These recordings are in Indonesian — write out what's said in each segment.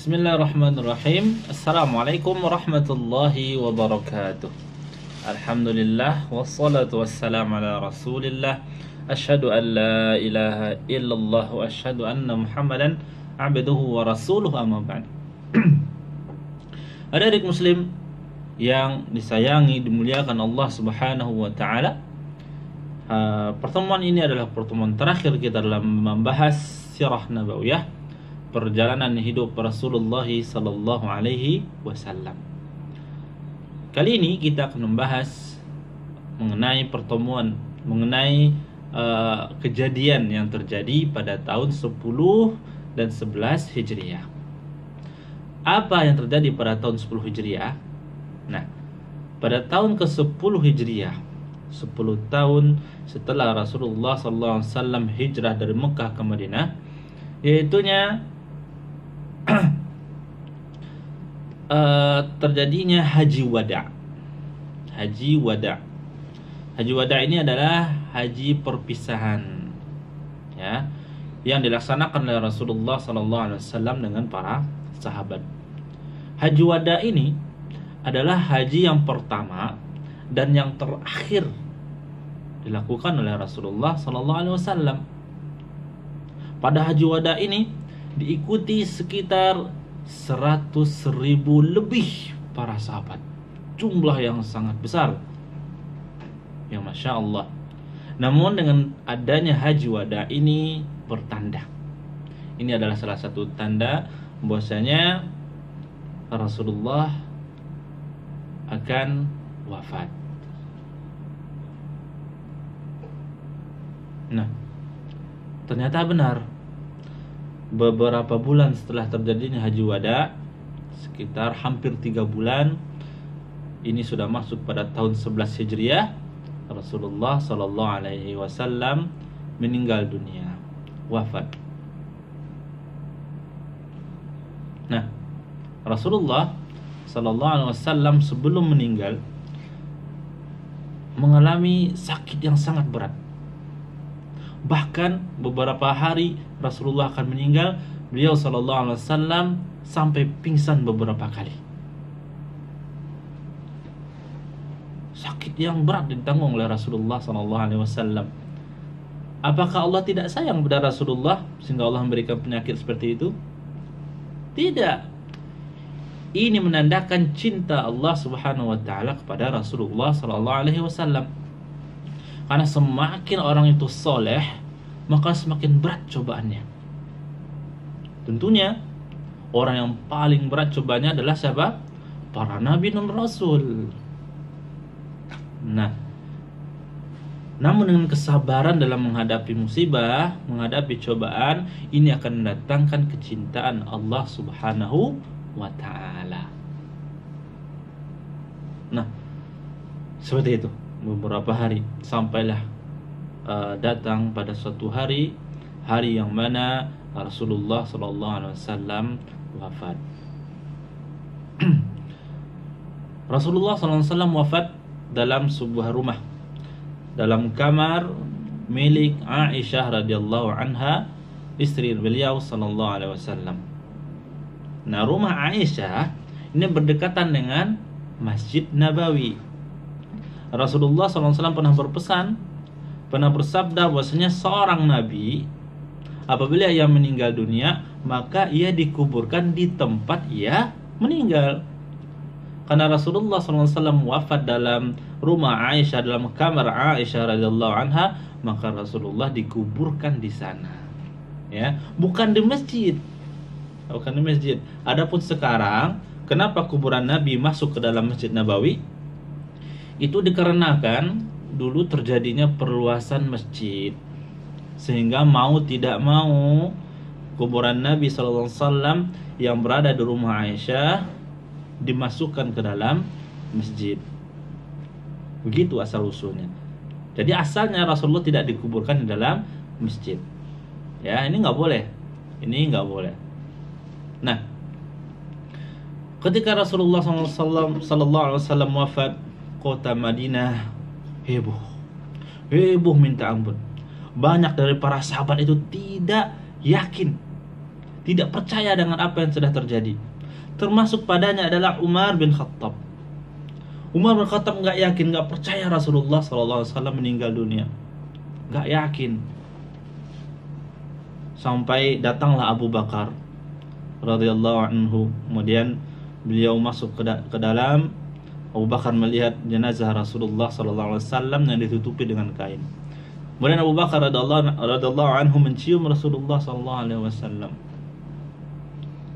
Bismillahirrahmanirrahim. Assalamualaikum warahmatullahi wabarakatuh. Alhamdulillah wassalatu wassalamu ala Rasulillah. Asyhadu an la ilaha illallah wa asyhadu anna Muhammadan abduhu wa rasuluhu, amma ba'd. Adik-adik muslim yang disayangi, dimuliakan Allah Subhanahu wa taala. Pertemuan ini adalah pertemuan terakhir kita dalam membahas sirah nabawiyah, perjalanan hidup Rasulullah sallallahu alaihi wasallam. Kali ini kita akan membahas mengenai kejadian yang terjadi pada tahun 10 dan 11 Hijriah. Apa yang terjadi pada tahun 10 Hijriah? Nah, pada tahun ke-10 Hijriah, 10 tahun setelah Rasulullah sallallahu alaihi wasallam hijrah dari Mekah ke Madinah, yaitunya terjadinya Haji Wada. Haji Wada ini adalah haji perpisahan, ya, yang dilaksanakan oleh Rasulullah SAW dengan para sahabat. Haji Wada ini adalah haji yang pertama dan yang terakhir dilakukan oleh Rasulullah SAW. Pada Haji Wada ini diikuti sekitar 100.000 lebih para sahabat. Jumlah yang sangat besar, ya Masya Allah. Namun dengan adanya Haji Wada ini bertanda, ini adalah salah satu tanda bahwasanya Rasulullah akan wafat. Nah, ternyata benar. Beberapa bulan setelah terjadinya Haji Wada, sekitar hampir 3 bulan, ini sudah masuk pada tahun 11 Hijriah, Rasulullah sallallahu alaihi wasallam meninggal dunia, wafat. Nah, Rasulullah sallallahu alaihi wasallam sebelum meninggal mengalami sakit yang sangat berat. Bahkan beberapa hari Rasulullah akan meninggal, beliau sallallahu alaihi wasallam sampai pingsan beberapa kali. Sakit yang berat ditanggung oleh Rasulullah sallallahu alaihi wasallam. Apakah Allah tidak sayang pada Rasulullah sehingga Allah memberikan penyakit seperti itu? Tidak. Ini menandakan cinta Allah Subhanahu wa taala kepada Rasulullah sallallahu alaihi wasallam. Karena semakin orang itu soleh, maka semakin berat cobaannya. Tentunya orang yang paling berat cobaannya adalah siapa? Para nabi dan rasul. Nah, namun dengan kesabaran dalam menghadapi musibah, menghadapi cobaan, ini akan mendatangkan kecintaan Allah Subhanahu wa taala. Nah, seperti itu. Beberapa hari sampailah datang pada suatu hari yang mana Rasulullah SAW wafat. Rasulullah SAW wafat dalam sebuah rumah, dalam kamar milik Aisyah radhiyallahu anha, istri beliau SAW. Nah, rumah Aisyah ini berdekatan dengan Masjid Nabawi. Rasulullah SAW pernah bersabda bahwasanya seorang nabi apabila ia meninggal dunia, maka ia dikuburkan di tempat ia meninggal. Karena Rasulullah SAW wafat dalam rumah Aisyah, dalam kamar Aisyah radhiyallahu anha, maka Rasulullah dikuburkan di sana, ya, bukan di masjid. Adapun sekarang, kenapa kuburan Nabi masuk ke dalam Masjid Nabawi? Itu dikarenakan dulu terjadinya perluasan masjid, sehingga mau tidak mau kuburan Nabi SAW yang berada di rumah Aisyah dimasukkan ke dalam masjid. Begitu asal usulnya. Jadi asalnya Rasulullah tidak dikuburkan di dalam masjid. Ya, ini nggak boleh. Nah, ketika Rasulullah SAW wafat, kota Madinah heboh minta ampun. Banyak dari para sahabat itu tidak yakin, tidak percaya dengan apa yang sudah terjadi. Termasuk padanya adalah Umar bin Khattab. Umar bin Khattab nggak yakin, nggak percaya Rasulullah SAW meninggal dunia, nggak yakin. Sampai datanglah Abu Bakar radhiyallahu anhu. Kemudian beliau masuk ke dalam. Abu Bakar melihat jenazah Rasulullah SAW yang ditutupi dengan kain. Kemudian Abu Bakar radhiyallahu anhu mencium Rasulullah SAW.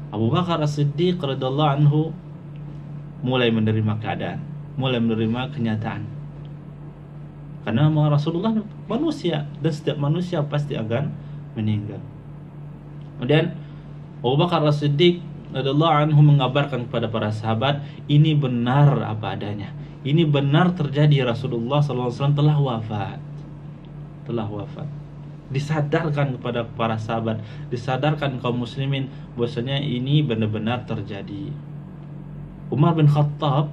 Abu Bakar As-Siddiq radhiyallahu anhu mulai menerima keadaan, mulai menerima kenyataan. Karena Rasulullah manusia, dan setiap manusia pasti akan meninggal. Kemudian Abu Bakar As-Siddiq radhiyallahu anhu mengabarkan kepada para sahabat, ini benar apa adanya. Ini benar terjadi, Rasulullah SAW telah wafat. Disadarkan kepada para sahabat, disadarkan kaum muslimin bahwasanya ini benar-benar terjadi. Umar bin Khattab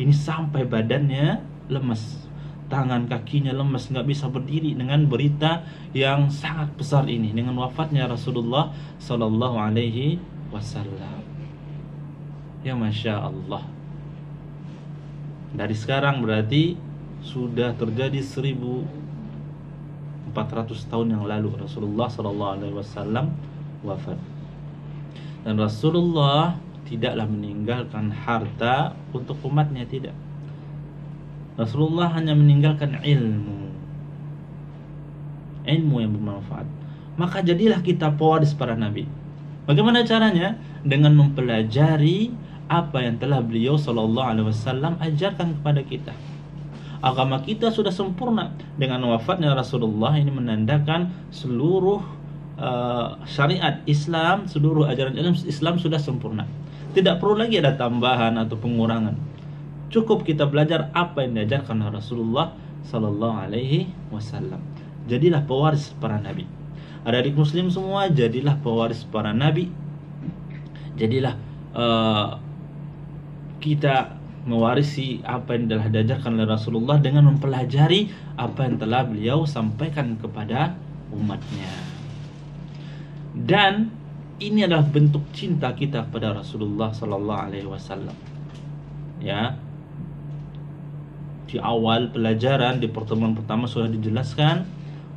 ini sampai badannya lemas, tangan kakinya lemas, nggak bisa berdiri dengan berita yang sangat besar ini, dengan wafatnya Rasulullah Sallallahu Alaihi Wasallam. Ya Masya Allah. Dari sekarang berarti sudah terjadi 1400 tahun yang lalu Rasulullah Sallallahu Alaihi Wasallam wafat. Dan Rasulullah tidaklah meninggalkan harta untuk umatnya, tidak. Rasulullah hanya meninggalkan ilmu yang bermanfaat. Maka jadilah kita pewaris para nabi. Bagaimana caranya? Dengan mempelajari apa yang telah beliau Sallallahu Alaihi Wasallam ajarkan kepada kita. Agama kita sudah sempurna. Dengan wafatnya Rasulullah, ini menandakan seluruh syariat Islam, seluruh ajaran Islam sudah sempurna. Tidak perlu lagi ada tambahan atau pengurangan. Cukup kita belajar apa yang diajarkan Rasulullah Sallallahu Alaihi Wasallam. Jadilah pewaris para nabi. Adik-adik muslim semua, jadilah pewaris para nabi. Jadilah kita mewarisi apa yang telah diajarkan oleh Rasulullah dengan mempelajari apa yang telah beliau sampaikan kepada umatnya. Dan ini adalah bentuk cinta kita kepada Rasulullah Sallallahu Alaihi Wasallam. Ya, di awal pelajaran di pertemuan pertama sudah dijelaskan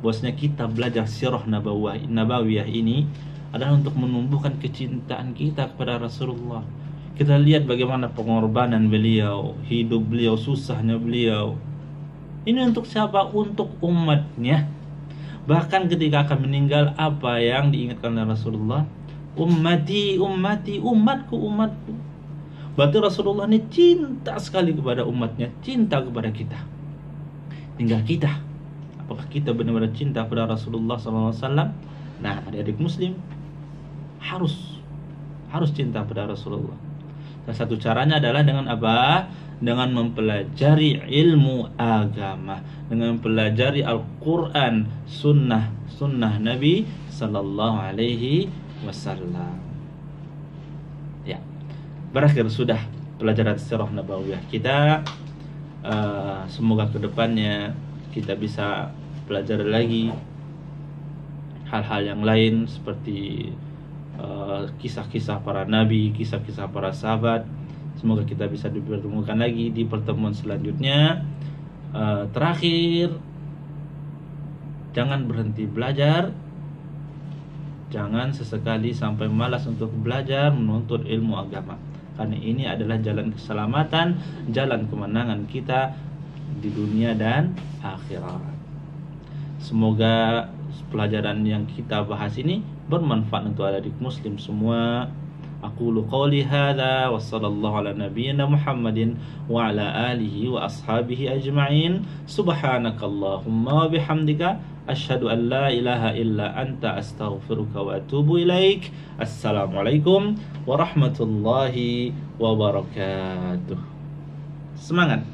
bahwasanya kita belajar sirah nabawiyah ini adalah untuk menumbuhkan kecintaan kita kepada Rasulullah. Kita lihat bagaimana pengorbanan beliau, hidup beliau, susahnya beliau. Ini untuk siapa? Untuk umatnya. Bahkan ketika akan meninggal, apa yang diingatkan oleh Rasulullah? Ummati, ummati, umatku, umatku. Berarti Rasulullah ini cinta sekali kepada umatnya, cinta kepada kita. Tinggal kita, apakah kita benar-benar cinta kepada Rasulullah SAW? Nah, adik-adik muslim harus cinta kepada Rasulullah. Salah satu caranya adalah dengan apa? Dengan mempelajari ilmu agama, dengan mempelajari Al-Quran, sunnah Nabi Sallallahu Alaihi Wasallam. Ya, berakhir sudah pelajaran sirah nabawiyah kita. Semoga kedepannya kita bisa pelajari lagi hal-hal yang lain seperti kisah-kisah para nabi, kisah-kisah para sahabat. Semoga kita bisa dipertemukan lagi di pertemuan selanjutnya. Terakhir, jangan berhenti belajar. Jangan sesekali sampai malas untuk belajar, menuntut ilmu agama. Karena ini adalah jalan keselamatan, jalan kemenangan kita di dunia dan akhirat. Semoga pelajaran yang kita bahas ini bermanfaat untuk adik muslim semua. Aqulu qawli hadza wa sallallahu ala nabiyyina Muhammadin wa ala alihi wa ashabihi ajma'in. Subhanakallahumma wa bihamdika asyhadu an la ilaha illa anta astaghfiruka wa atubu ilaik. Assalamualaikum warahmatullahi wabarakatuh. Semangat.